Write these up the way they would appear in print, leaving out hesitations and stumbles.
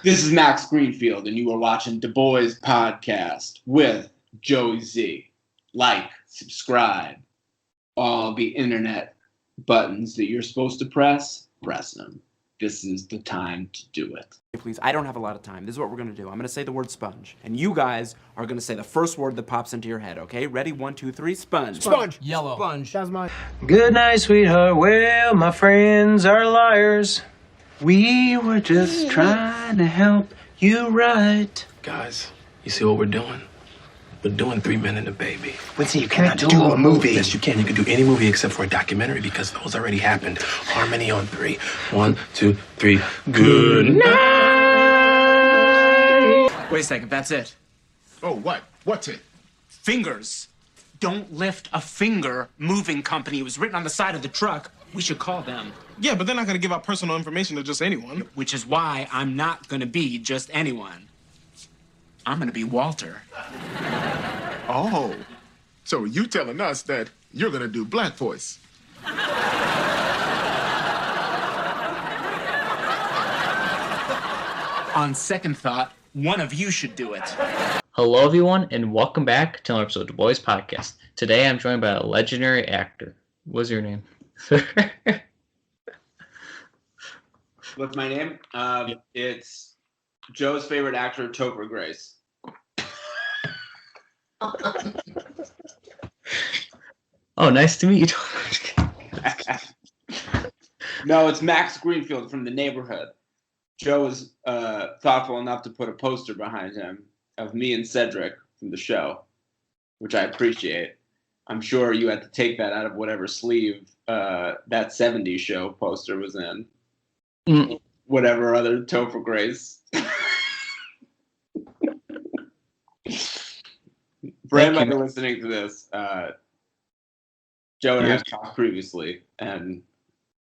This is Max Greenfield, and you are watching Du Bois Podcast with Joey Z. Like, subscribe, all the internet buttons that you're supposed to press them. This is the time to do it. Please, I don't have a lot of time. This is what we're going to do. I'm going to say the word sponge, and you guys are going to say the first word that pops into your head, okay? Ready? 1, 2, 3, sponge. Sponge. Yellow. Sponge. That's mine. Good night, sweetheart. Well, my friends are liars. We were just trying to help you right. Guys, you see what we're doing? We're doing 3 Men and a Baby. Quincy, you cannot do a movie. Yes, you can. You can do any movie except for a documentary because those already happened. Harmony on 3. 1, 2, 3. Good night. Wait a second, that's it. Oh, what? What's it? Fingers. Don't lift a finger. Moving company. It was written on the side of the truck. We should call them. Yeah, but they're not going to give out personal information to just anyone. Which is why I'm not going to be just anyone. I'm going to be Walter. Oh. So you telling us that you're going to do Black Voice? On second thought, one of you should do it. Hello, everyone, and welcome back to another episode of Du Bois Podcast. Today, I'm joined by a legendary actor. What's your name? What's my name? It's Joe's favorite actor, Topher Grace. Oh, nice to meet you. No, it's Max Greenfield from The Neighborhood. Joe was thoughtful enough to put a poster behind him of me and Cedric from the show, which I appreciate. I'm sure you had to take that out of whatever sleeve that 70s show poster was in. Whatever other Topher Grace. For anybody listening to this, Joe and I have talked previously, and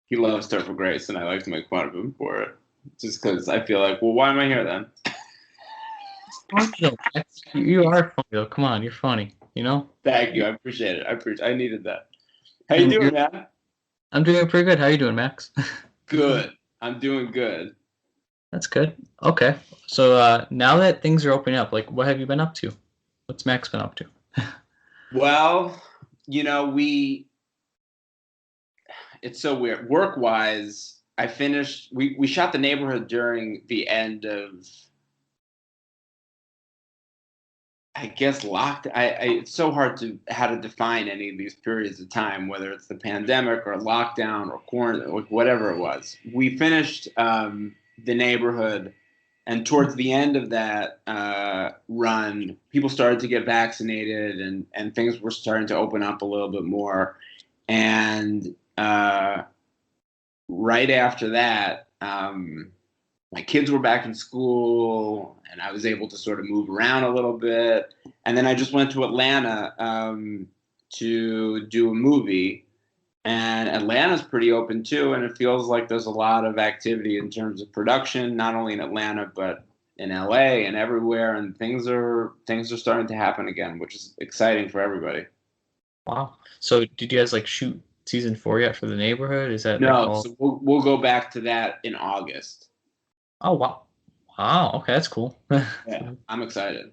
he loves Topher Grace, and I like to make fun of him for it. Just because I feel like, well, why am I here then? You are funny, though. Come on, you're funny. You know? Thank you. I appreciate it. I needed that. How you doing, man? I'm doing pretty good. How you doing, Max? Good. I'm doing good. That's good. Okay. So now that things are opening up, like, what have you been up to? What's Max been up to? Well, you know, it's so weird. Work-wise, I finished, we shot The Neighborhood during the end of, I guess, it's so hard how to define any of these periods of time, whether it's the pandemic or lockdown or quarantine, like whatever it was. We finished The Neighborhood, and towards the end of that run, people started to get vaccinated, and things were starting to open up a little bit more. And right after that, my kids were back in school, and I was able to sort of move around a little bit. And then I just went to Atlanta to do a movie. And Atlanta's pretty open too, and it feels like there's a lot of activity in terms of production, not only in Atlanta but in LA and everywhere. And things are starting to happen again, which is exciting for everybody. Wow. So did you guys shoot season 4 yet for The Neighborhood? Is that no? So we'll go back to that in August. Oh wow! Wow. Okay, that's cool. Yeah, I'm excited.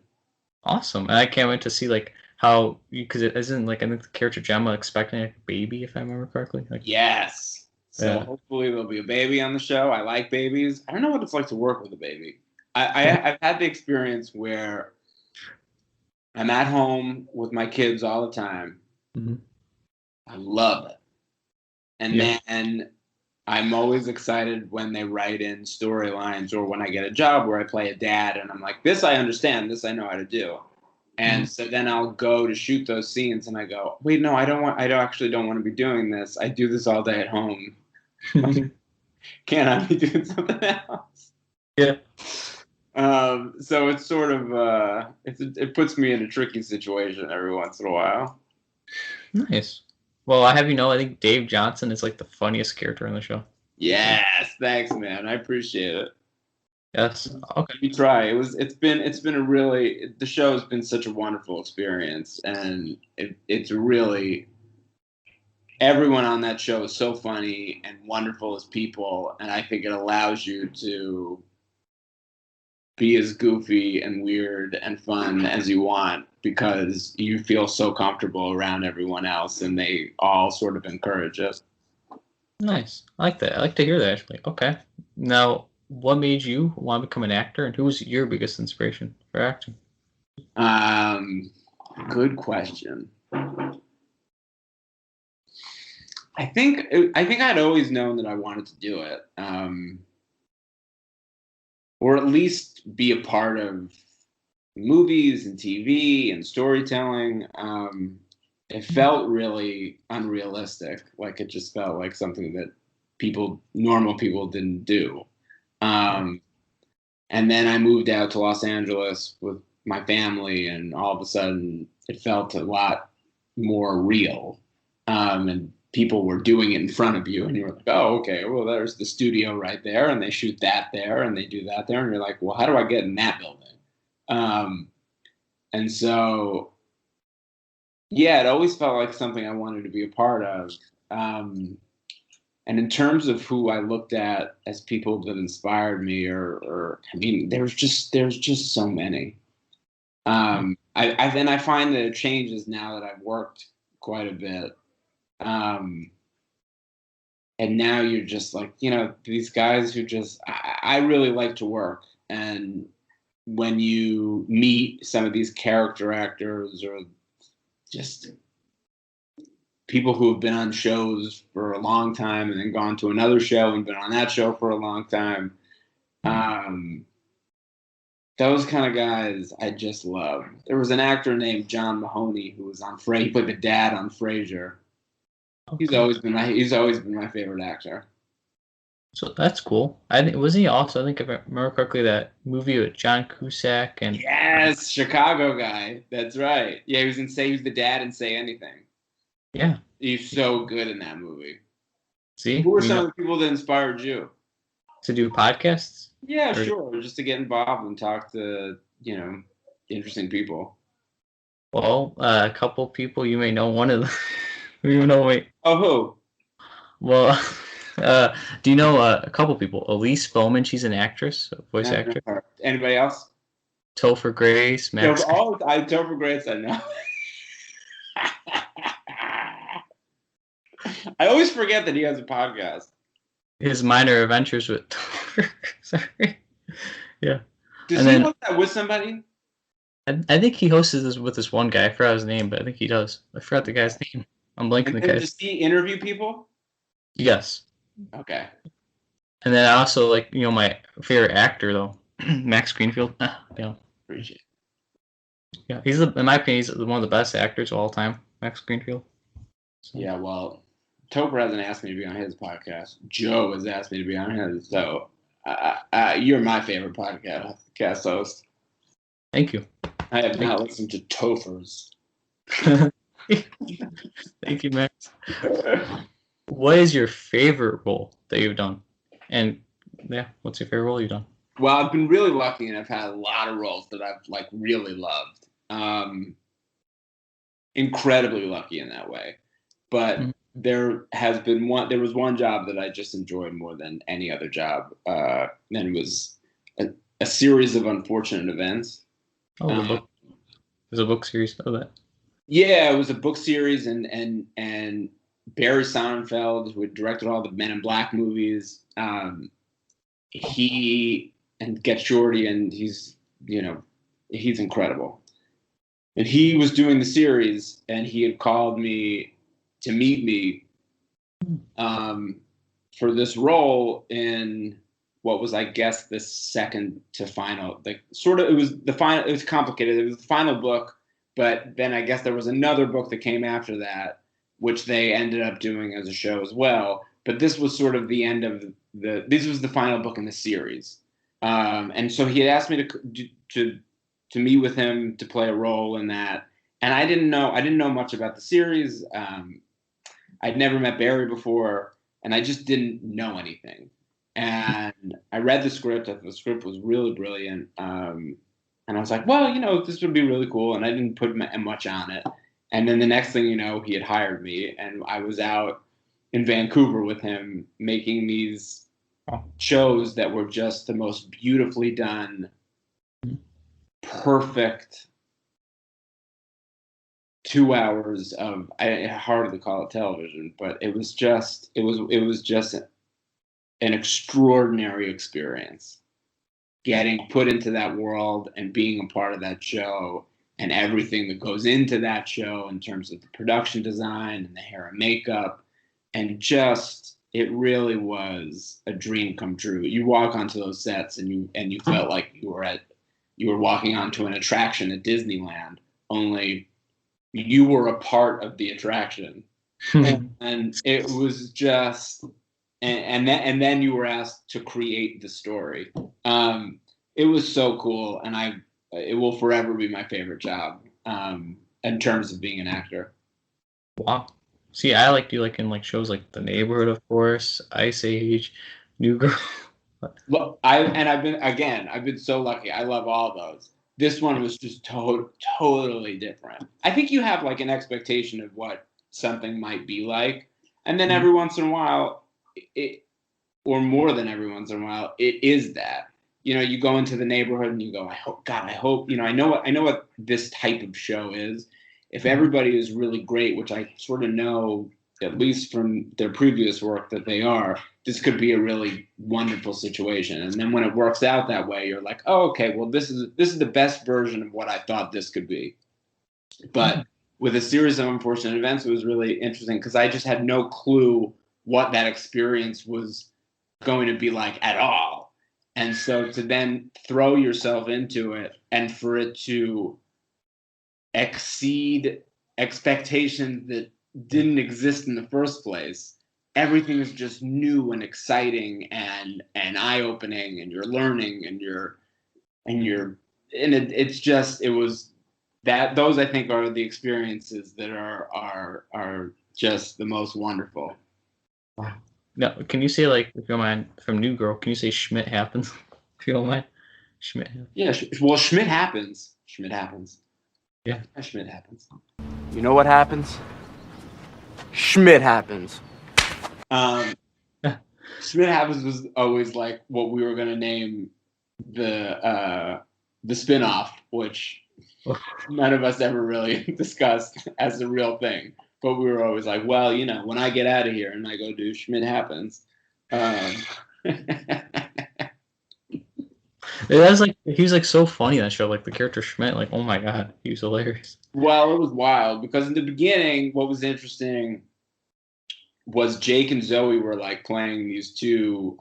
Awesome, and I can't wait to see how, because it isn't I think the character Gemma expecting a baby, if I remember correctly. Yes. So hopefully there'll be a baby on the show. I like babies. I don't know what it's like to work with a baby. I've had the experience where I'm at home with my kids all the time. Mm-hmm. I love it. And then I'm always excited when they write in storylines or when I get a job where I play a dad and I'm like, this I understand, this I know how to do. And so then I'll go to shoot those scenes and I go, wait, no, I actually don't want to be doing this. I do this all day at home. Can't I be doing something else? Yeah. So it's sort of, it puts me in a tricky situation every once in a while. Nice. Well, I have I think Dave Johnson is the funniest character in the show. Yes, thanks, man. I appreciate it. Yes. Okay. We try. It's been the show has been such a wonderful experience, and it's really, everyone on that show is so funny and wonderful as people, and I think it allows you to be as goofy and weird and fun as you want because you feel so comfortable around everyone else and they all sort of encourage it. Nice. I like that. I like to hear that, actually. Okay. Now, what made you want to become an actor, and who was your biggest inspiration for acting? Good question. I think I'd always known that I wanted to do it, or at least be a part of movies and TV and storytelling. It felt really unrealistic. Like it just felt like something that normal people didn't do. And then I moved out to Los Angeles with my family, and all of a sudden it felt a lot more real. And people were doing it in front of you, and you were like, oh, okay, well, there's the studio right there, and they shoot that there, and they do that there. And you're like, well, how do I get in that building? And so, yeah, it always felt like something I wanted to be a part of. And in terms of who I looked at as people that inspired me, or I mean, there's just so many. I find that it changes now that I've worked quite a bit. And now you're just like, these guys who I really like to work. And when you meet some of these character actors or just people who have been on shows for a long time and then gone to another show and been on that show for a long time, those kind of guys I just love. There was an actor named John Mahoney who was on he played the dad on Frasier. Okay. He's always been my favorite actor. So that's cool. I think was he also? I think if I remember correctly, that movie with John Cusack and Yes, Chicago guy. That's right. Yeah, he was the dad in Say Anything. Yeah, He's so good in that movie. see, Who were some of the people that inspired you? to do podcasts? Yeah, sure. Just to get involved and talk to interesting people. Well, a couple people you may know. One of them. You know, wait. Oh, who? Well, do you know a couple people? Elise Bowman, she's an actress, a voice actress. Anybody else? Topher Grace, Max. Topher Grace, I know. I always forget that he has a podcast. His Minor Adventures with Topher. Sorry. Yeah. Does he host that with somebody? I think he hosts this with this one guy. I forgot his name, but I think he does. I forgot the guy's name. I'm blanking the guy's. Does he interview people? Yes. Okay. And then I also like, my favorite actor though, Max Greenfield. Appreciate it. Yeah, in my opinion, he's one of the best actors of all time, Max Greenfield. So. Yeah, well, Topher hasn't asked me to be on his podcast. Joe has asked me to be on his, so you're my favorite podcast host. Thank you. I have not listened to Topher's. Thank you, Max. What is your favorite role that you've done? And yeah, what's your favorite role you've done? Well, I've been really lucky, and I've had a lot of roles that I've really loved. Incredibly lucky in that way. But there was one job that I just enjoyed more than any other job. And it was a series of unfortunate events. Oh, the book. There's a book series of that. Yeah, it was a book series, and Barry Sonnenfeld, who had directed all the Men in Black movies, he and Get Shorty, and he's incredible. And he was doing the series, and he had called me to meet me for this role in what was, I guess, the second to final. It was the final. It was complicated. It was the final book, but then I guess there was another book that came after that, which they ended up doing as a show as well. But this was sort of the end of this was the final book in the series. And so he had asked me to meet with him to play a role in that. And I didn't know much about the series. I'd never met Barry before, and I just didn't know anything. And I read the script. I thought the script was really brilliant. And I was like, well, this would be really cool. And I didn't put much on it. And then the next thing you know, he had hired me, and I was out in Vancouver with him making these shows that were just the most beautifully done perfect 2 hours of, I hardly call it television, but it was just an extraordinary experience getting put into that world and being a part of that show and everything that goes into that show in terms of the production design and the hair and makeup. And just, it really was a dream come true. You walk onto those sets and you felt like you were walking onto an attraction at Disneyland, only you were a part of the attraction. And it was just, and then you were asked to create the story. It was so cool, and it will forever be my favorite job in terms of being an actor. Wow. See, I like do like in like shows like The Neighborhood, of course, Ice Age, New Girl. Look, I've been so lucky. I love all those. This one was just totally different. I think you have like an expectation of what something might be like, and then every once in a while, or more than every once in a while, it is that. You know, you go into The Neighborhood and you go, I hope, you know, I know what this type of show is. If everybody is really great, which I sort of know, at least from their previous work, that they are, this could be a really wonderful situation. And then when it works out that way, you're like, oh, okay, well, this is the best version of what I thought this could be. But with a series of unfortunate events, it was really interesting because I just had no clue what that experience was going to be like at all. And so to then throw yourself into it and for it to exceed expectations that didn't exist in the first place, everything is just new and exciting and eye-opening, and you're learning and it's just, it was that, those I think are the experiences that are just the most wonderful. Wow. Now, can you say, like, if you don't mind, from New Girl, can you say Schmidt happens? If you don't mind. Schmidt happens. Yeah, well, Schmidt happens. Schmidt happens. Yeah. Schmidt happens. You know what happens? Schmidt happens. Schmidt happens was always like what we were going to name the spin-off, which none of us ever really discussed as the real thing. But we were always like, well, you know, when I get out of here and I go do Schmidt happens. That's like, he was like so funny in that show, like the character Schmidt, like, oh my god, he was hilarious. Well, it was wild because in the beginning, what was interesting was Jake and Zoe were like playing these two.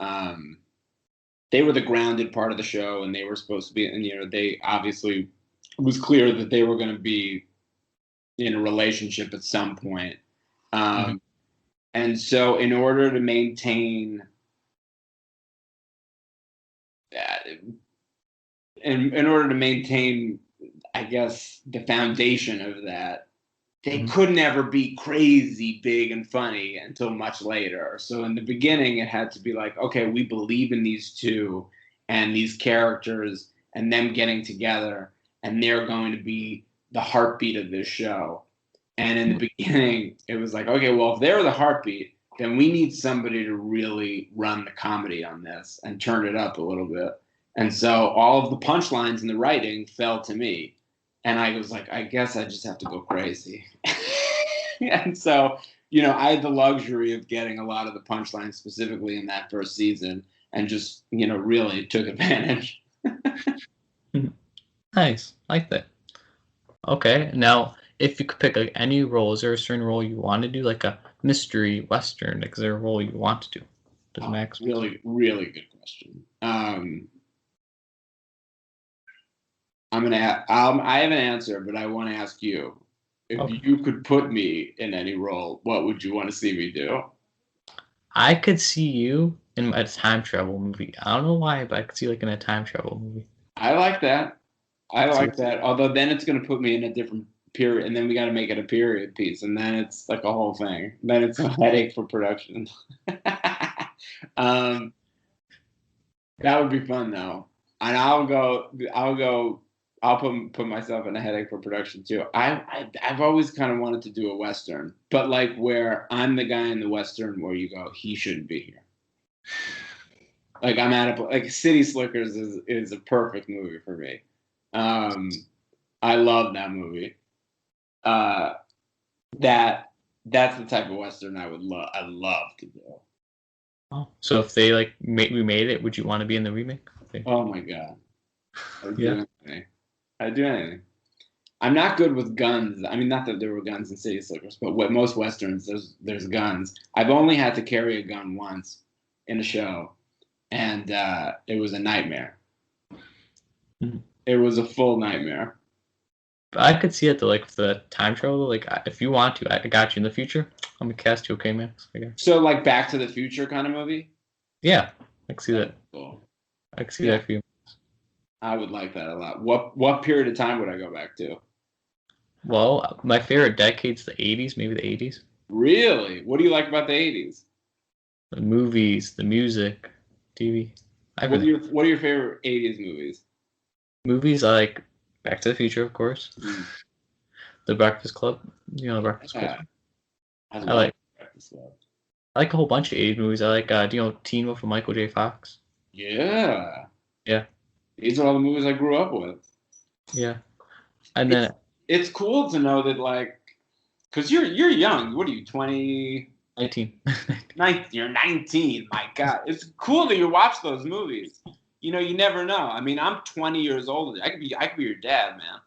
They were the grounded part of the show, and they were supposed to be, and you know, they obviously, it was clear that they were going to be in a relationship at some point. And so in order to maintain that, in order to maintain, I guess, the foundation of that, they could never be crazy big and funny until much later. So in the beginning, it had to be like, okay, we believe in these two and these characters and them getting together, and they're going to be the heartbeat of this show. And in the beginning, it was like, okay, well, if they're the heartbeat, then we need somebody to really run the comedy on this and turn it up a little bit. And so all of the punchlines in the writing fell to me. And I was like, I guess I just have to go crazy. And so, you know, I had the luxury of getting a lot of the punchlines specifically in that first season and just, you know, really took advantage. Nice. I like that. Okay. Now, if you could pick like any role, is there a certain role you want to do, like a mystery western? Like, is there a role you want to do? Does Max? Really, really good question. I have an answer, but I want to ask you. If you could put me in any role, what would you want to see me do? I could see you in a time travel movie. I don't know why, but I could see like in a time travel movie. I like that. I like that. Although then it's going to put me in a different period, and then we got to make it a period piece, and then it's like a whole thing. Then it's a headache for production. That would be fun though, and I'll put myself in a headache for production too. I've always kind of wanted to do a Western, but like where I'm the guy in the Western where you go, he shouldn't be here. Like I'm at like City Slickers is a perfect movie for me. I love that movie. That's the type of Western I love to do. Oh, so if they like remade it, would you want to be in the remake? Oh my God. I'd Yeah. do anything. I'd do anything. I'm not good with guns. I mean, not that there were guns in City Slickers, but what most Westerns, there's guns. I've only had to carry a gun once in a show, and it was a nightmare. Mhm. It was a full nightmare. But I could see it though, like with the time travel. Like if you want to, I got you in the future. I'm gonna cast you, okay, man? So like Back to the Future kind of movie? Yeah, I can see that. Cool. I can see that for you. I would like that a lot. What period of time would I go back to? Well, my favorite decade's the 80s, maybe the 80s. Really? What do you like about the 80s? The movies, the music, TV. What are your favorite 80s movies? Movies, I like Back to the Future, of course. The Breakfast Club. You know, The Breakfast Club. I like Breakfast Club. I like a whole bunch of 80s movies. I like, do you know Teen Wolf from Michael J. Fox? Yeah. Yeah. These are all the movies I grew up with. Yeah. And then it's cool to know that, like, because you're young. What are you, 20? 19. You're 19. My God. It's cool that you watch those movies. You know, you never know. I mean, I'm 20 years older. I could be your dad, man.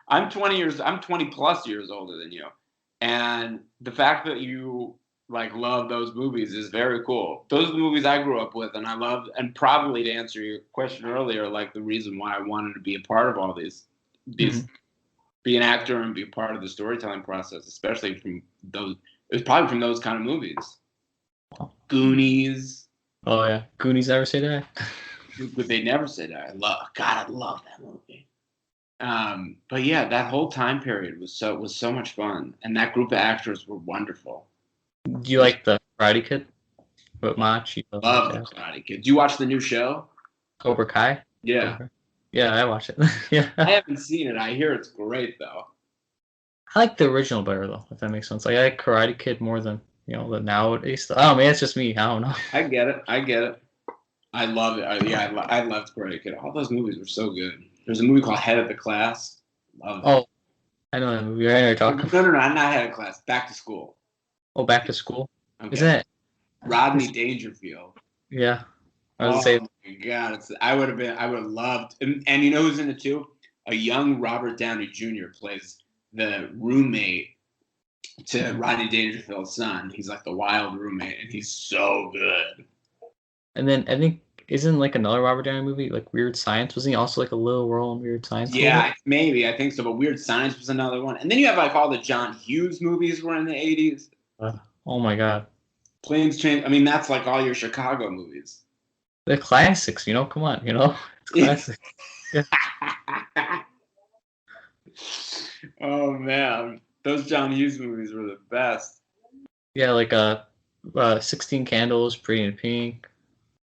I'm 20 plus years older than you. And the fact that you like love those movies is very cool. Those are the movies I grew up with, and I loved. And probably to answer your question earlier, like the reason why I wanted to be a part of all these, be an actor and be a part of the storytelling process, especially from those. It was probably from those kind of movies. Goonies. Oh yeah, Goonies Never Say Die. But they never say that. I love that movie. But yeah, that whole time period was so much fun, and that group of actors were wonderful. Do you like the Karate Kid? With Mach? Love the Karate Kid. Do you watch the new show? Cobra Kai? Yeah. Yeah, I watch it. Yeah. I haven't seen it. I hear it's great though. I like the original better though, if that makes sense. Like I like Karate Kid more than the nowadays stuff. Oh man, it's just me. I don't know. I get it. I love it. I loved Karate Kid. All those movies were so good. There's a movie called Head of the Class. Love it. Oh, I know that movie. I know you're talking. No, I'm not Head of Class. Back to School. Oh, Back to School. Okay. Is that Rodney Dangerfield? Yeah. I was Oh my God! I would have loved. And you know who's in it too? A young Robert Downey Jr. plays the roommate to Rodney Dangerfield's son. He's like the wild roommate, and he's so good. And then I think isn't like another Robert Downey movie like Weird Science? Wasn't he also like a little role in Weird Science? Yeah, maybe I think so. But Weird Science was another one. And then you have like all the John Hughes movies were in the 80s. Oh my God. Planes, Trains. I mean, that's like all your Chicago movies. The classics, come on, it's classic. Yeah. Oh man, those John Hughes movies were the best. Yeah, like 16 Candles, Pretty in Pink.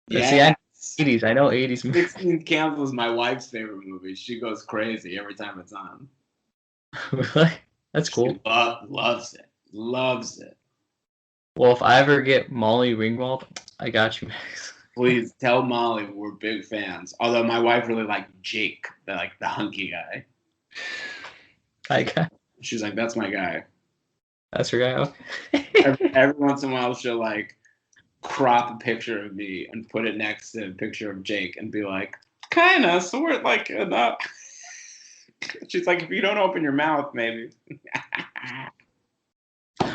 Yeah. See, 80s. I know 80s movies. 16 Candles is my wife's favorite movie. She goes crazy every time it's on. Really? That's cool. She loves it. Loves it. Well, if I ever get Molly Ringwald, I got you, Max. Please tell Molly we're big fans. Although my wife really liked Jake, the hunky guy. She's like, that's my guy. That's your guy. Okay. every once in a while, she'll like crop a picture of me and put it next to a picture of Jake and be like, kinda, sort of like enough. She's like, if you don't open your mouth, maybe.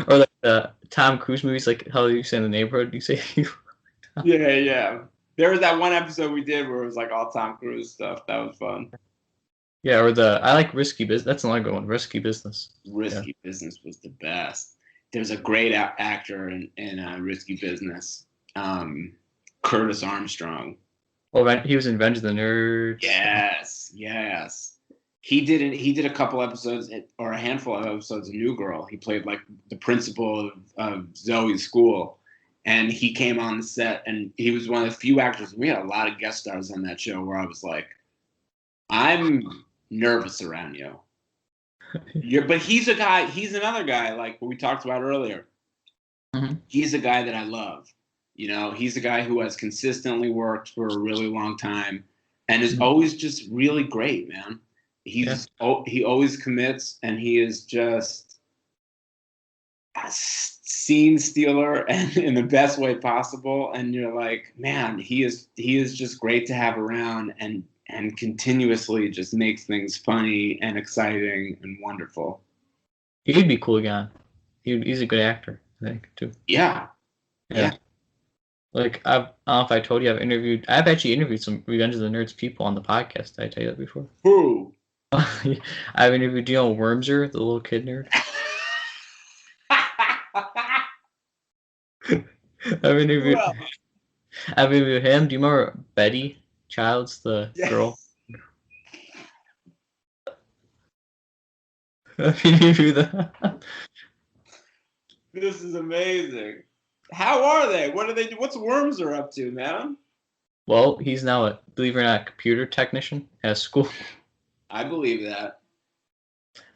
Or like the Tom Cruise movies, like how you say in The Neighborhood, you say you. Yeah. There was that one episode we did where it was like all Tom Cruise stuff. That was fun. Yeah, or I like Risky Business. That's another good one. Risky Business. Risky Business was the best. There's a great actor in Risky Business, Curtis Armstrong. Oh, he was in Revenge of the Nerds. Yes. He did a couple episodes or a handful of episodes of New Girl. He played like the principal of Zoe's school, and he came on the set, and he was one of the few actors. We had a lot of guest stars on that show where I was like, I'm nervous around you. But he's another guy like what we talked about earlier. Mm-hmm. He's a guy that I love. He's a guy who has consistently worked for a really long time. and is always just really great, man. He always commits, and he is just a scene stealer and in the best way possible. And you're like, man, he is just great to have around, and continuously just makes things funny and exciting and wonderful. He'd be cool again. He's a good actor, I think, too. Yeah. Like, I don't know if I told you, I've actually interviewed some Revenge of the Nerds people on the podcast. Did I tell you that before? Who? I've interviewed, do you know Wormser, the little kid nerd? I've interviewed him. Do you remember Betty Childs, the girl? I've interviewed that. This is amazing. How are they? What do they do? What's Wormser up to, man? Well, he's now believe it or not, a computer technician at school. I believe that.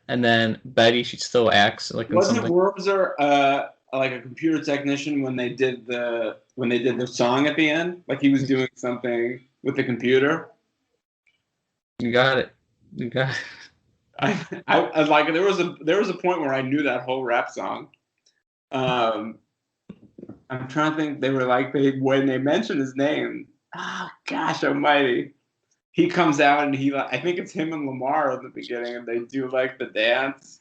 And then Betty, she still acts like in Wasn't something. Wormser like a computer technician when they did the song at the end? Like he was doing something with the computer? You got it. I like there was a point where I knew that whole rap song. I'm trying to think. They were like when they mentioned his name. Oh gosh almighty. He comes out and I think it's him and Lamar at the beginning, and they do like the dance.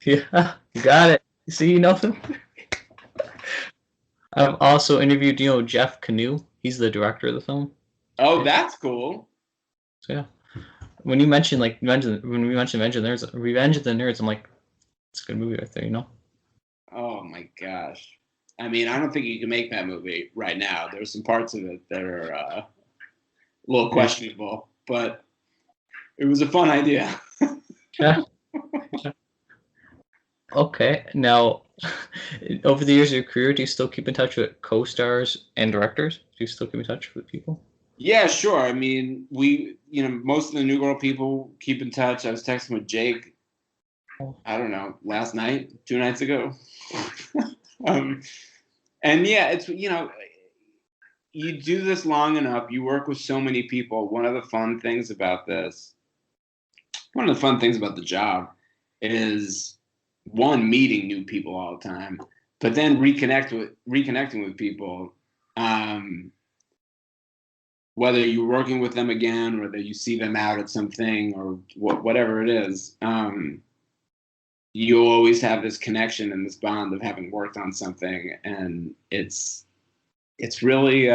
Yeah, you got it. See, you know them. I've also interviewed, Jeff Canoe. He's the director of the film. Oh, that's cool. So yeah, when you mentioned when we mentioned Revenge of the Nerds, I'm like, it's a good movie right there, Oh my gosh. I mean, I don't think you can make that movie right now. There's some parts of it that are a little questionable, but it was a fun idea. Yeah. Okay. Now, over the years of your career, do you still keep in touch with co-stars and directors? Do you still keep in touch with people? Yeah, sure. I mean, most of the New Girl people keep in touch. I was texting with Jake, I don't know, last night, 2 nights ago. And yeah, it's, you do this long enough, you work with so many people. One of the fun things about the job is, one, meeting new people all the time, but then reconnecting with people, whether you're working with them again, or whether you see them out at something, or whatever it is, you always have this connection and this bond of having worked on something, and it's really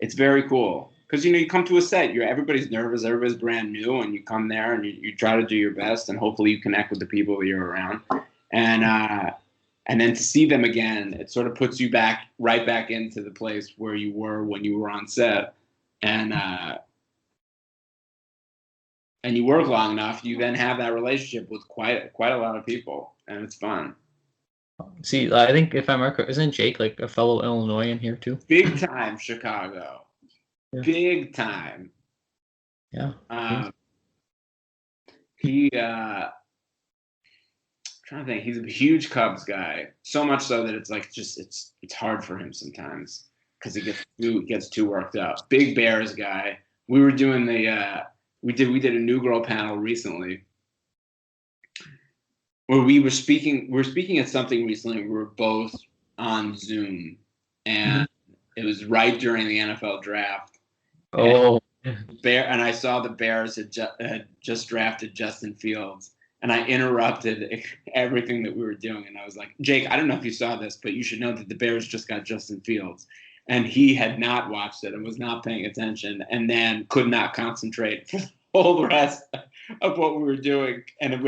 it's very cool, because you come to a set, everybody's nervous, everybody's brand new, and you come there and you try to do your best, and hopefully you connect with the people that you're around, and then to see them again, it sort of puts you right back into the place where you were when you were on set, and you work long enough, you then have that relationship with quite a lot of people, and it's fun. See, I think if I'm correct, isn't Jake like a fellow Illinoisan here too? Big time Chicago. Yeah. Big time. Yeah. Trying to think, he's a huge Cubs guy. So much so that it's like it's hard for him sometimes, because he gets too worked up. Big Bears guy. We were doing we did a New Girl panel recently, where we were speaking at something recently. We were both on Zoom, and it was right during the NFL draft. Oh, and I saw the Bears had just drafted Justin Fields, and I interrupted everything that we were doing, and I was like, Jake, I don't know if you saw this, but you should know that the Bears just got Justin Fields. And he had not watched it and was not paying attention, and then could not concentrate for the whole rest of what we were doing. And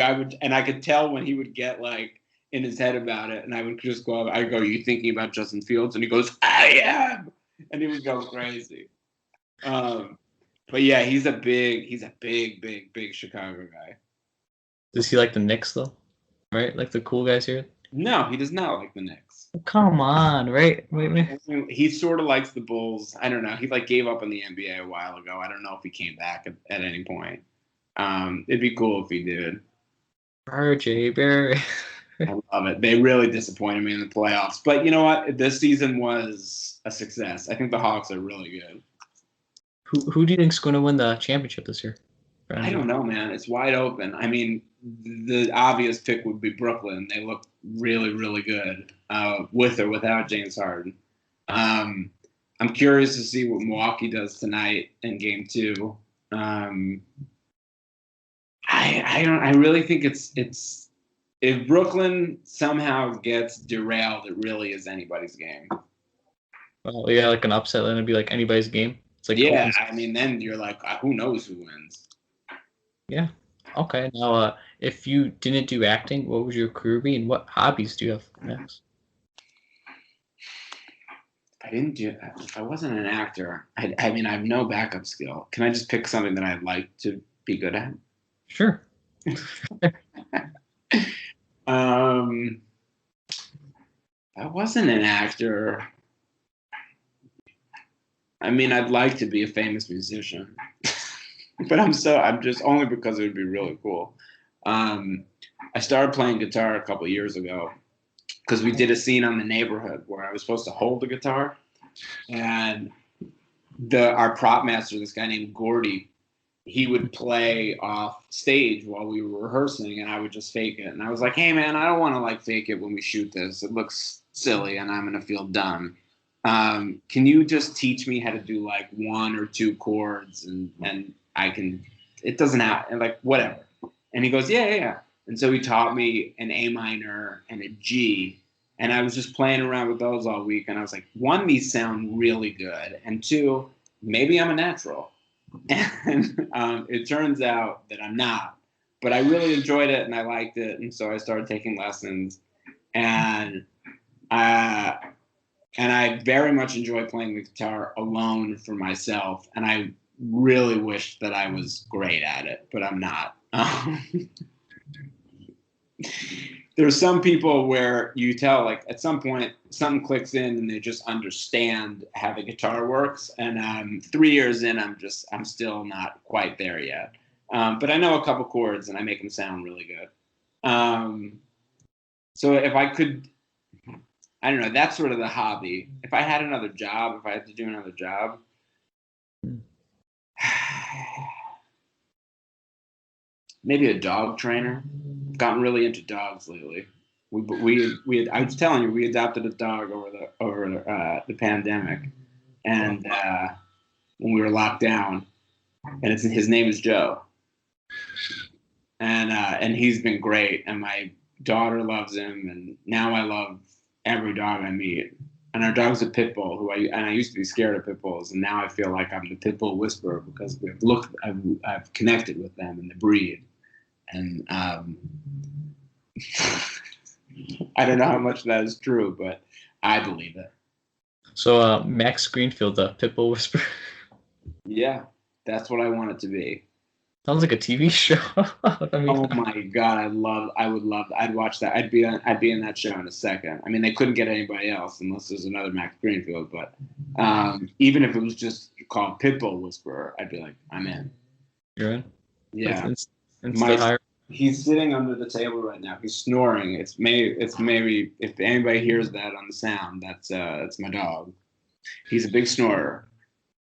I could tell when he would get like in his head about it, and I would just go up. I go, "Are you thinking about Justin Fields?" And he goes, "I am," and he would go crazy. But yeah, he's a big Chicago guy. Does he like the Knicks though? Right, like the cool guys here. No, he does not like the Knicks. Come on, right? He sort of likes the Bulls. I don't know. He gave up on the NBA a while ago. I don't know if he came back at any point. It'd be cool if he did. RJ Barry. I love it. They really disappointed me in the playoffs. But you know what? This season was a success. I think the Hawks are really good. Who do you think's going to win the championship this year? I don't know, man. It's wide open. I mean, the obvious pick would be Brooklyn. They look really, really good with or without James Harden. I'm curious to see what Milwaukee does tonight in Game 2. I really think it's if Brooklyn somehow gets derailed, it really is anybody's game. Well, yeah, like an upset, then it'd be like anybody's game. It's like Yeah, I mean, then you're like, who knows who wins? Yeah. Okay. Now, if you didn't do acting, what would your career be, and what hobbies do you have, Max? If I wasn't an actor, I mean, I have no backup skill. Can I just pick something that I'd like to be good at? Sure. I wasn't an actor. I mean, I'd like to be a famous musician, but I'm just only because it would be really cool. I started playing guitar a couple years ago because we did a scene on The Neighborhood where I was supposed to hold the guitar, and our prop master, this guy named Gordy, he would play off stage while we were rehearsing, and I would just fake it. And I was like, hey, man, I don't want to like fake it when we shoot this. It looks silly, and I'm going to feel dumb. Can you just teach me how to do like 1 or 2 chords, and I can, it doesn't have, and like, whatever. And he goes, yeah. And so he taught me an A minor and a G, and I was just playing around with those all week. And I was like, 1, these sound really good. And 2, maybe I'm a natural. And it turns out that I'm not, but I really enjoyed it and I liked it. And so I started taking lessons, and I very much enjoy playing the guitar alone for myself. And I really wished that I was great at it, but I'm not. There's some people where you tell, like, at some point something clicks in and they just understand how the guitar works. And 3 years in, I'm still not quite there yet. But I know a couple chords and I make them sound really good. So if I could, I don't know, that's sort of the hobby. If I had another job, if I had to do another job, maybe a dog trainer. I've gotten really into dogs lately. I was telling you, we adopted a dog over the pandemic, and when we were locked down, and his name is Joe, and he's been great, and my daughter loves him, and now I love every dog I meet. And our dog's a pit bull, I used to be scared of pit bulls, and now I feel like I'm the pit bull whisperer because I've connected with them and the breed, and I don't know how much that is true, but I believe it. So Max Greenfield, the Pitbull Whisperer. Yeah, that's what I want it to be. Sounds like a TV show. Oh my God, I'd watch that. I'd be in that show in a second. I mean, they couldn't get anybody else unless there's another Max Greenfield, but even if it was just called Pitbull Whisperer, I'd be like, I'm in. You're in? Yeah. Higher. He's sitting under the table right now. He's snoring. It's maybe if anybody hears that on the sound, that's my dog. He's a big snorer,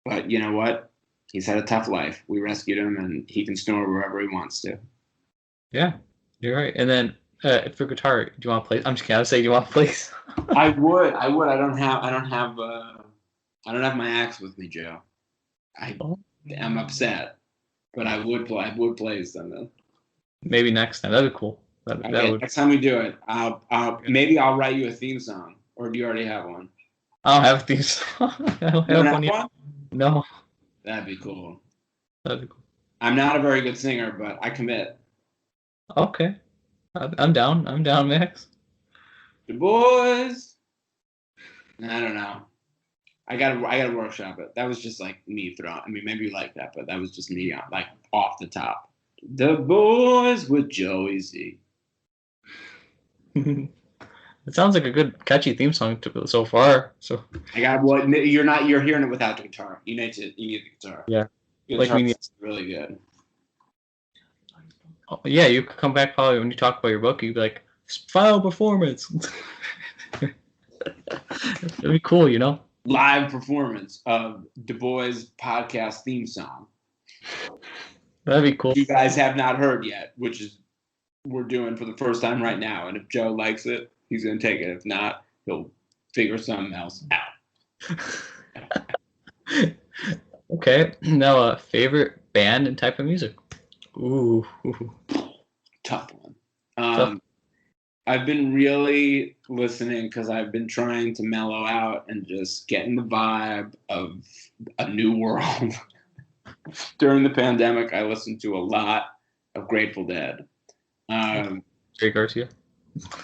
but you know what? He's had a tough life. We rescued him, and he can snore wherever he wants to. Yeah, you're right. And then for guitar, do you want to play? I'm just kidding. I would say, do you want to play? I would. I don't have my axe with me, Joe. I'm upset, but I would play something. Maybe next time. That'd be cool. Next time we do it, I'll write you a theme song. Or do you already have one? I don't have a theme song. I don't have one yet. No. That'd be cool. That'd be cool. I'm not a very good singer, but I commit. Okay. I'm down. I'm down, Max. The boys. I don't know. I gotta workshop it. That was just like me throwing. I mean, maybe you like that, but that was just me like off the top. The boys with Joey Z. It sounds like a good catchy theme song so far. So you're hearing it without the guitar. You need the guitar. Yeah. The guitar is really good. Oh, yeah, you could come back probably when you talk about your book. You'd be like, final performance. It'd be cool, you know. live performance of Du Bois' podcast theme song. That'd be cool. You guys have not heard yet, which is we're doing for the first time right now. And if Joe likes it, he's going to take it. If not, he'll figure something else out. Okay. Now, favorite band and type of music? Ooh. Tough one. Tough. I've been really listening because I've been trying to mellow out and just get in the vibe of a new world. During the pandemic, I listened to a lot of Grateful Dead. Jay Garcia.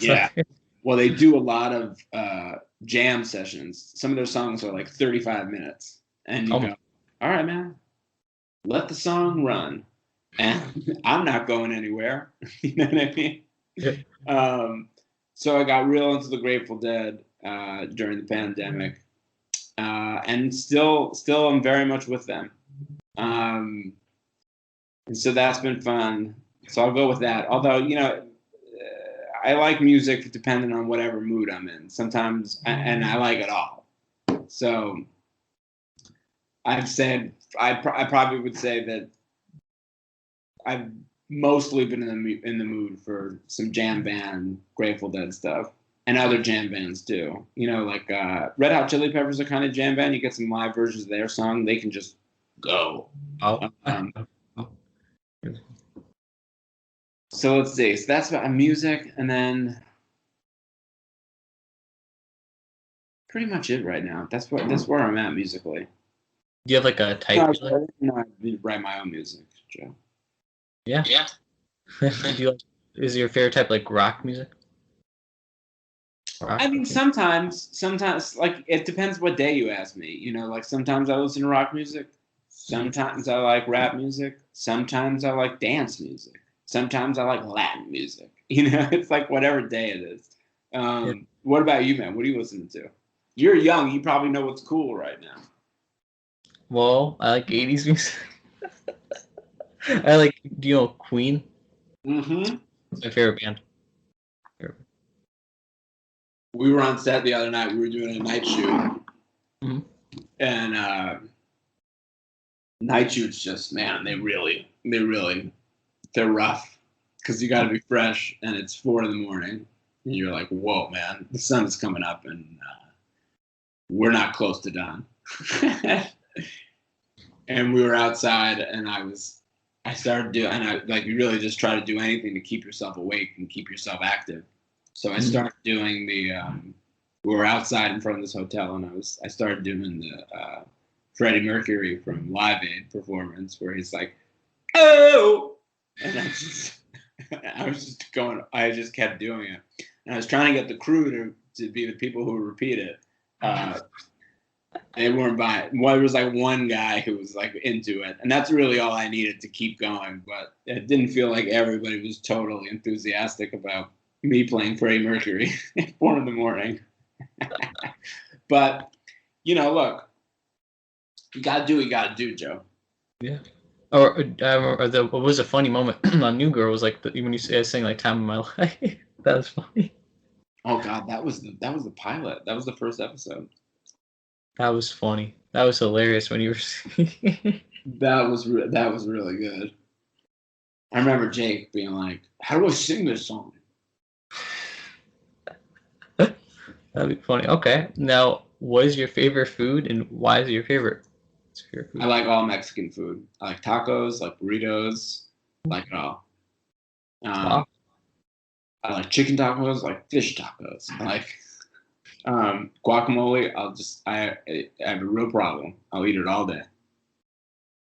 Yeah. Well, they do a lot of jam sessions. Some of their songs are like 35 minutes. And you go, all right, man, let the song run. And I'm not going anywhere. You know what I mean? Yeah. So I got real into the Grateful Dead during the pandemic. And still I'm very much with them. And so that's been fun. So I'll go with that. Although, you know, I like music depending on whatever mood I'm in. Sometimes, and I like it all. So I've said, I probably would say that I've mostly been in the mood for some jam band Grateful Dead stuff and other jam bands too. You know, like Red Hot Chili Peppers are kind of jam band. You get some live versions of their song. They can just go. So let's see. So that's about music, and then pretty much it right now. That's where I'm at musically. Do you have like a type? No, I write my own music, Joe. Yeah. Do you like, is your favorite type like rock music? I mean, sometimes, like it depends what day you ask me. You know, like sometimes I listen to rock music. Sometimes I like rap music. Sometimes I like dance music. Sometimes I like Latin music. You know, it's like whatever day it is. What about you, man? What are you listening to? You're young. You probably know what's cool right now. Well, I like 80s music. I like, do you know Queen? Mm-hmm. It's my favorite band. We were on set the other night. We were doing a night shoot. Mm-hmm. And night shoots just, man, they're rough because you got to be fresh and it's 4 a.m. and you're like, whoa, man, the sun is coming up and we're not close to done. And we were outside and you really just try to do anything to keep yourself awake and keep yourself active. So I started doing we were outside in front of this hotel and I started doing the Freddie Mercury from Live Aid performance where he's like, oh, and I just kept doing it. And I was trying to get the crew to be the people who would repeat it. They weren't buying it. Well, there was like one guy who was like into it. And that's really all I needed to keep going. But it didn't feel like everybody was totally enthusiastic about me playing Freddie Mercury at 4 a.m. But, you know, look, you got to do what you got to do, Joe. Yeah. Or what was a funny moment on New Girl was like when you sang like "Time of My Life." That was funny. Oh God, that was the pilot. That was the first episode. That was funny. That was hilarious when you were. That was really good. I remember Jake being like, "How do I sing this song?" That'd be funny. Okay, now what is your favorite food and why is it your favorite? I like all Mexican food. I like tacos, like burritos, like it all. Wow. I like chicken tacos, like fish tacos. I like guacamole. I have a real problem. I'll eat it all day.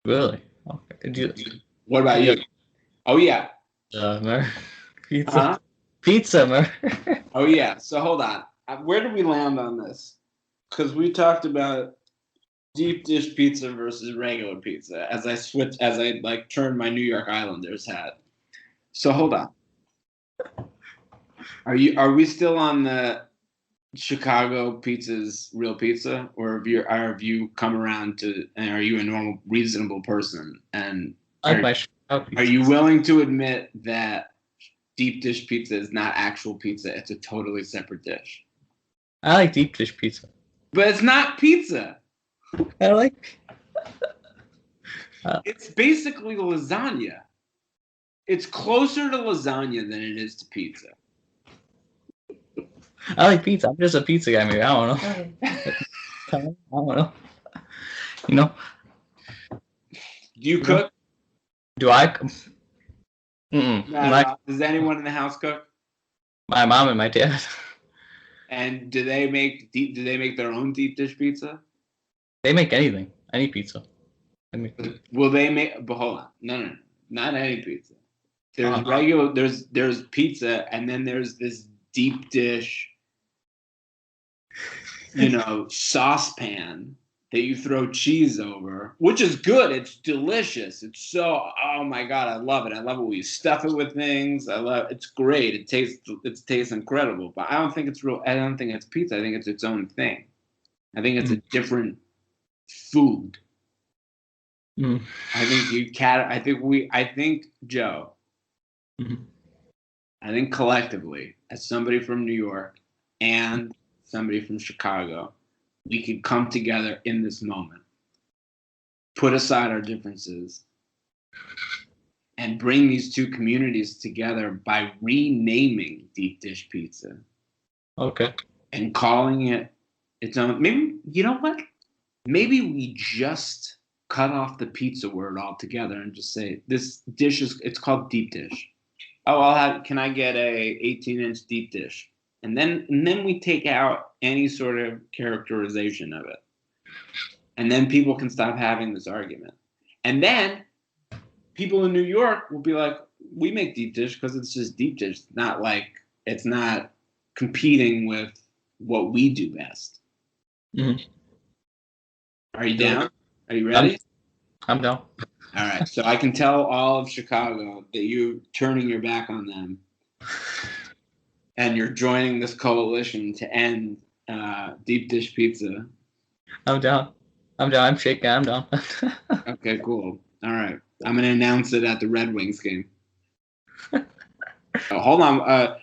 Really? Okay. What about you? Oh yeah. Pizza. Uh-huh. Pizza, man. Oh yeah. So hold on. Where did we land on this? Because we talked about deep dish pizza versus regular pizza as I like turned my New York Islanders hat. So hold on. Are we still on the Chicago pizza's real pizza, or have you come around to? And are you a normal, reasonable person? And are you willing to admit that deep dish pizza is not actual pizza? It's a totally separate dish. I like deep dish pizza. But it's not pizza. I like. It's basically lasagna. It's closer to lasagna than it is to pizza. I like pizza. I'm just a pizza guy. Maybe I don't know. I don't know. You know? Do you cook? Do I? Mm-mm. Does anyone in the house cook? My mom and my dad. And do they make their own deep dish pizza? They make anything. Any pizza. Will they make? But hold on, no, not any pizza. There's Uh-huh. regular. There's pizza, and then there's this deep dish, saucepan that you throw cheese over, which is good. It's delicious. It's so. Oh my god, I love it. I love it when you stuff it with things. It's great. It tastes incredible. But I don't think it's real. I don't think it's pizza. I think it's its own thing. I think it's a different food. Mm. I think Joe. Mm-hmm. I think collectively, as somebody from New York and somebody from Chicago, we could come together in this moment, put aside our differences, and bring these two communities together by renaming deep dish pizza. Okay. And calling it its own. Maybe, you know what? Maybe we just cut off the pizza word altogether and just say this dish it's called deep dish. Oh, can I get a 18-inch deep dish? And then we take out any sort of characterization of it. And then people can stop having this argument. And then people in New York will be like, we make deep dish because it's just deep dish. It's not competing with what we do best. Mm-hmm. Are you down? Are you ready? I'm down. All right. So I can tell all of Chicago that you're turning your back on them and you're joining this coalition to end deep dish pizza. I'm down. I'm shaking. I'm down. Okay, cool. All right. I'm going to announce it at the Red Wings game. Hold on.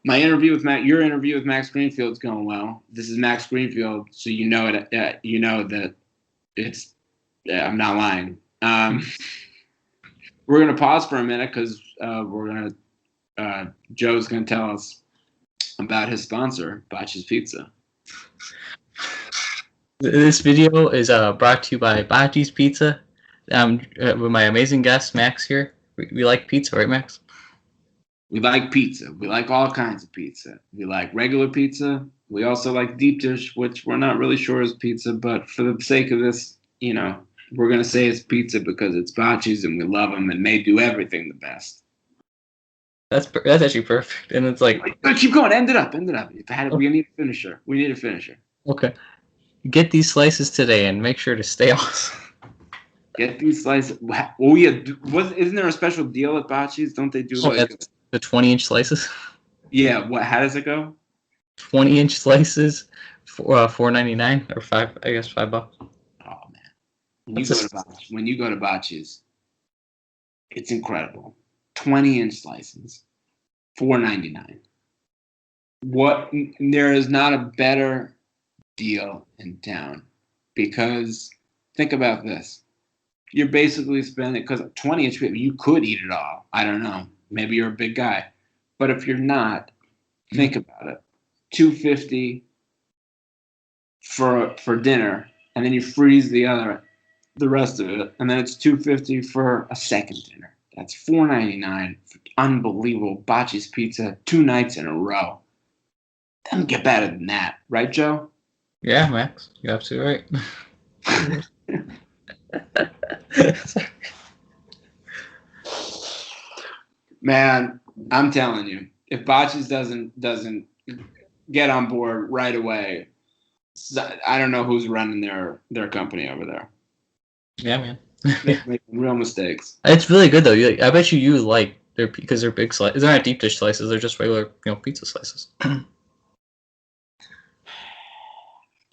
Your interview with Max Greenfield is going well. This is Max Greenfield, so you know it. You know that it's. I'm not lying. We're gonna pause for a minute because Joe's gonna tell us about his sponsor, Botch's Pizza. This video is brought to you by Botch's Pizza. With my amazing guest Max here. We like pizza, right, Max? We like pizza. We like all kinds of pizza. We like regular pizza. We also like deep dish, which we're not really sure is pizza, but for the sake of this, we're going to say it's pizza because it's Botch's and we love them and they do everything the best. That's actually perfect. And it's like... Keep going. End it up. We need a finisher. Okay. Get these slices today and make sure to stay awesome. Get these slices. Oh, yeah. Isn't there a special deal at Botch's? Don't they do the 20-inch slices? Yeah. How does it go? 20-inch slices for $4.99 or $5. Oh man! When you go to Botch's, it's incredible. 20-inch slices, $4.99. There is not a better deal in town because think about this. You're basically spending, because 20-inch, you could eat it all. I don't know. Maybe you're a big guy. But if you're not, think about it. $2.50 for dinner, and then you freeze the rest of it, and then it's $2.50 for a second dinner. That's $4.99 for unbelievable Botch's Pizza 2 nights in a row. Doesn't get better than that, right, Joe? Yeah, Max, you're absolutely right. Man, I'm telling you, if Botch's doesn't get on board right away, I don't know who's running their company over there. Yeah, man. Making real mistakes. It's really good though. I bet you like because they're big slices. They're not deep dish slices. They're just regular, pizza slices. Do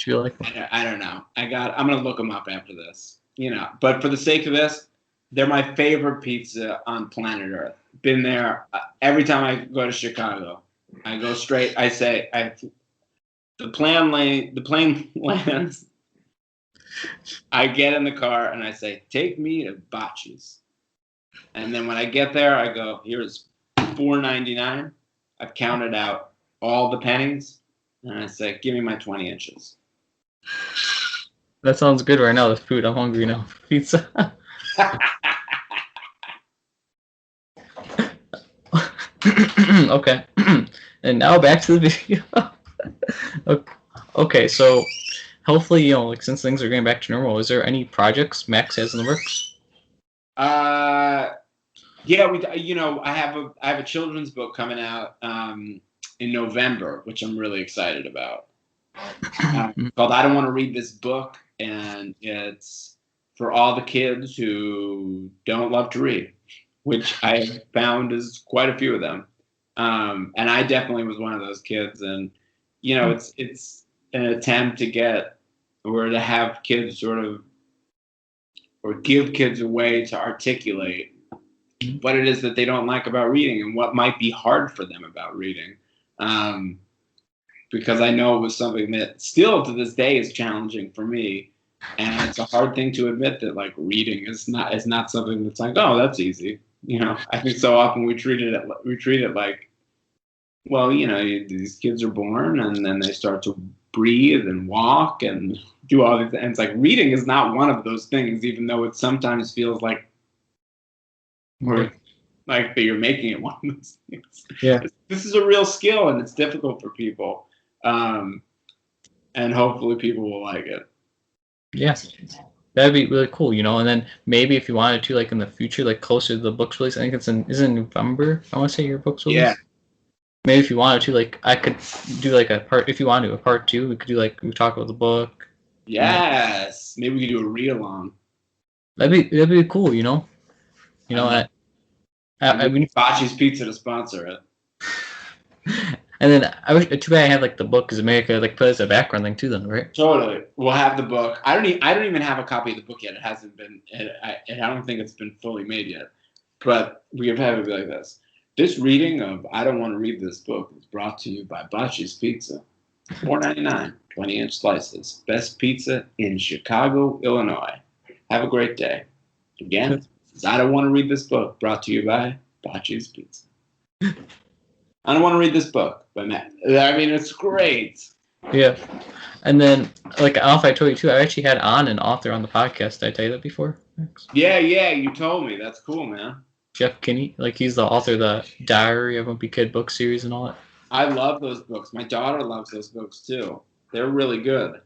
you like them? I don't know. I'm gonna look them up after this. But for the sake of this, they're my favorite pizza on planet Earth. Been there every time I go to Chicago. I go straight. I say The plane lands. I get in the car and I say, "Take me to Bocce's." And then when I get there, I go, "Here's $4.99." I've counted out all the pennies, and I say, "Give me my 20 inches." That sounds good right now. The food. I'm hungry now. Pizza. Okay. And now back to the video. Okay, so hopefully, like since things are getting back to normal, is there any projects Max has in the works? Yeah, I have a children's book coming out in November, which I'm really excited about. Called "I Don't Want to Read This Book," and it's for all the kids who don't love to read, which I found is quite a few of them. And I definitely was one of those kids, and it's an attempt to get or to have kids sort of or give kids a way to articulate what it is that they don't like about reading and what might be hard for them about reading. Because I know it was something that still to this day is challenging for me, and it's a hard thing to admit that like reading is not something that's like, oh, that's easy. I think so often we treat it like, well, these kids are born and then they start to breathe and walk and do all these, and it's like reading is not one of those things, even though it sometimes feels like that you're making it one of those things. Yeah. This is a real skill and it's difficult for people. And hopefully people will like it. Yes. That'd be really cool, and then maybe if you wanted to, like in the future, like closer to the book's release, I think is in November, I want to say your book's release. Yeah. Maybe if you wanted to, like I could do like a part, if you want to, a part 2, we could do like, we talk about the book. Yes. Maybe we could do a read along. That'd be cool, I need Bocce's Pizza to sponsor it. And then I wish too bad I had like the book, because maybe I could like put it as a background thing too then, right? Totally. We'll have the book. I don't even have a copy of the book yet. It hasn't been. I don't think it's been fully made yet. But we have had it be like this. This reading of "I Don't Want to Read This Book" is brought to you by Bocce's Pizza. $4.99, 20-inch slices. Best pizza in Chicago, Illinois. Have a great day. Again, "I Don't Want to Read This Book," brought to you by Bocce's Pizza. I don't want to read this book by Matt. I mean, it's great. Yeah. And then, like, I don't know if I told you too, I actually had on an author on the podcast. Did I tell you that before, Max? Yeah, you told me. That's cool, man. Jeff Kinney. Like, he's the author of the Diary of a Wimpy Kid book series and all that. I love those books. My daughter loves those books, too. They're really good.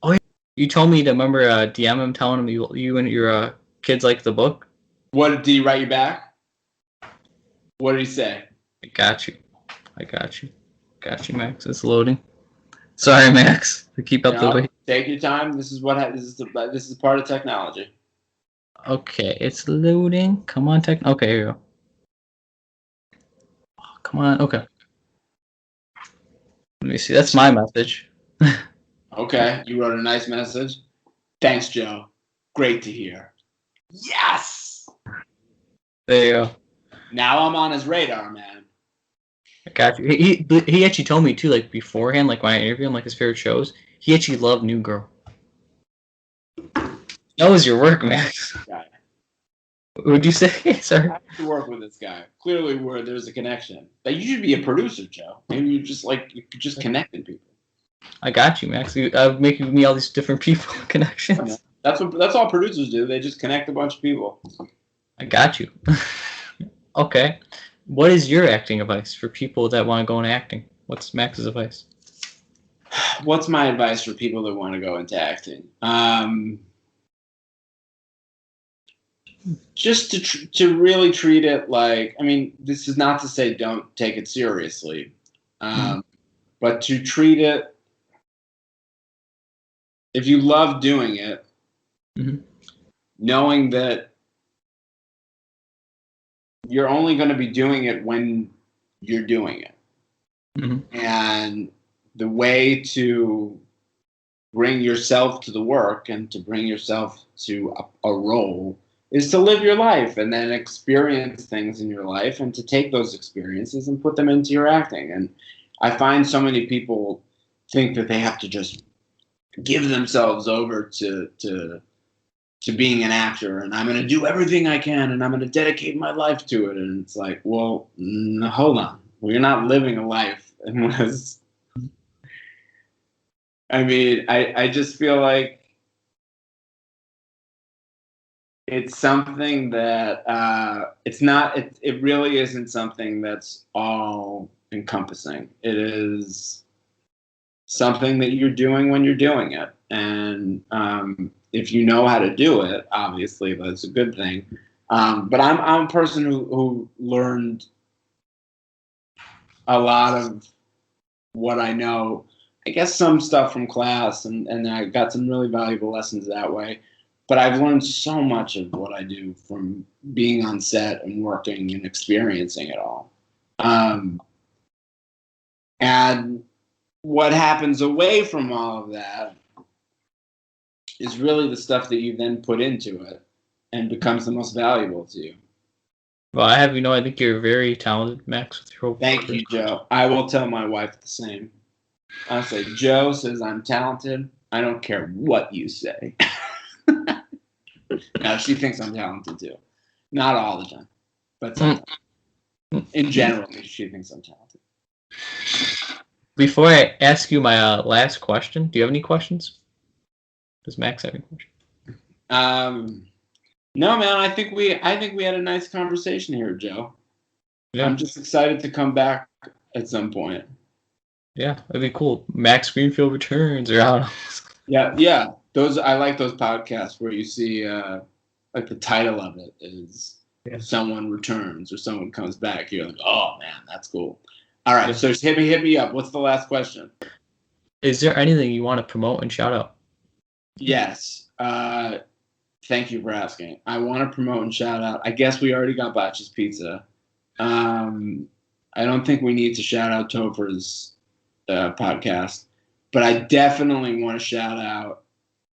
Oh, yeah. You told me to remember DM him telling him you and your kids like the book. What, did he write you back? What did he say? I got you, Max. It's loading. Sorry, Max. To keep up the wait. Take your time. This is part of technology. Okay, it's loading. Come on, Okay, here we go. Oh, come on. Okay. Let me see. That's my message. Okay, you wrote a nice message. Thanks, Joe. Great to hear. Yes. There you go. Now I'm on his radar, man. I got you. He actually told me too, like beforehand, like when I interviewed him, like his favorite shows. He actually loved New Girl. That was your work, Max. Would you say? Sorry. I have to work with this guy. Clearly, where there's a connection. That you should be a producer, Joe. Maybe you could just connecting people. I got you, Max. Making me all these different people connections. That's all producers do. They just connect a bunch of people. I got you. Okay. What is your acting advice for people that want to go into acting? What's Max's advice? What's my advice for people that want to go into acting? Just to really treat it like, I mean, this is not to say don't take it seriously, but to treat it, if you love doing it, knowing that you're only going to be doing it when you're doing it. And the way to bring yourself to the work and to bring yourself to a role is to live your life and then experience things in your life and to take those experiences and put them into your acting. And I find so many people think that they have to just give themselves over to being an actor, and I'm going to do everything I can, and I'm going to dedicate my life to it. And it's like, well, hold on. Well, you're not living a life unless. I mean, I just feel like it's something that it's not. It really isn't something that's all encompassing. It is something that you're doing when you're doing it, and if you know how to do it, obviously that's a good thing. But I'm a person who learned a lot of what I know. I guess some stuff from class, and I got some really valuable lessons that way. But I've learned so much of what I do from being on set and working and experiencing it all. And what happens away from all of that is really the stuff that you then put into it and becomes the most valuable to you. Well, I have you know, I think you're very talented, Max. With your Thank you, Joe. I will tell my wife the same. I'll say, Joe says I'm talented. I don't care what you say. No, she thinks I'm talented too. Not all the time, but sometimes. In general, she thinks I'm talented. Before I ask you my last question, do you have any questions? Does Max have any questions? No, man. I think we had a nice conversation here, Joe. Yeah. I'm just excited to come back at some point. Yeah, that'd be cool. Max Greenfield returns, or I don't know. Yeah. I like those podcasts where you see like the title of it is someone returns or someone comes back. You're like, oh man, that's cool. All right, so hit me up. What's the last question? Is there anything you want to promote and shout out? Yes. Thank you for asking. I want to promote and shout out. I guess we already got Botch's Pizza. I don't think we need to shout out Topher's podcast, but I definitely want to shout out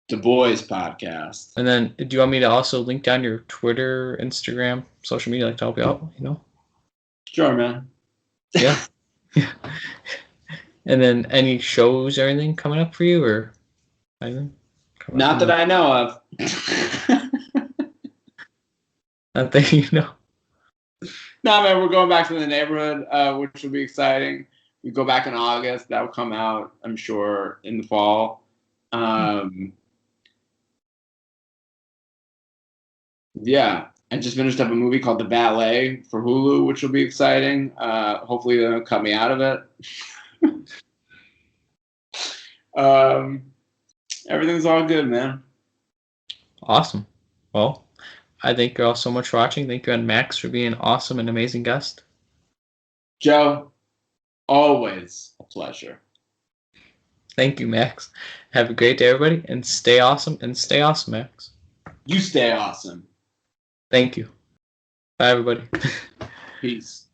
Du Bois podcast. And then, do you want me to also link down your Twitter, Instagram, social media, like to help you out? You know. Sure, man. Yeah. Yeah. And then, any shows or anything coming up for you, or anything? Not that I know of. Not that you know. No, man, we're going back to the neighborhood, which will be exciting. We go back in August. That will come out, I'm sure, in the fall. Yeah, I just finished up a movie called The Ballet for Hulu, which will be exciting. Hopefully they'll cut me out of it. Everything's all good, man. Awesome. Well, I thank you all so much for watching. Thank you, and Max, for being an awesome and amazing guest. Joe, always a pleasure. Thank you, Max. Have a great day, everybody, and stay awesome, Max. You stay awesome. Thank you. Bye, everybody. Peace.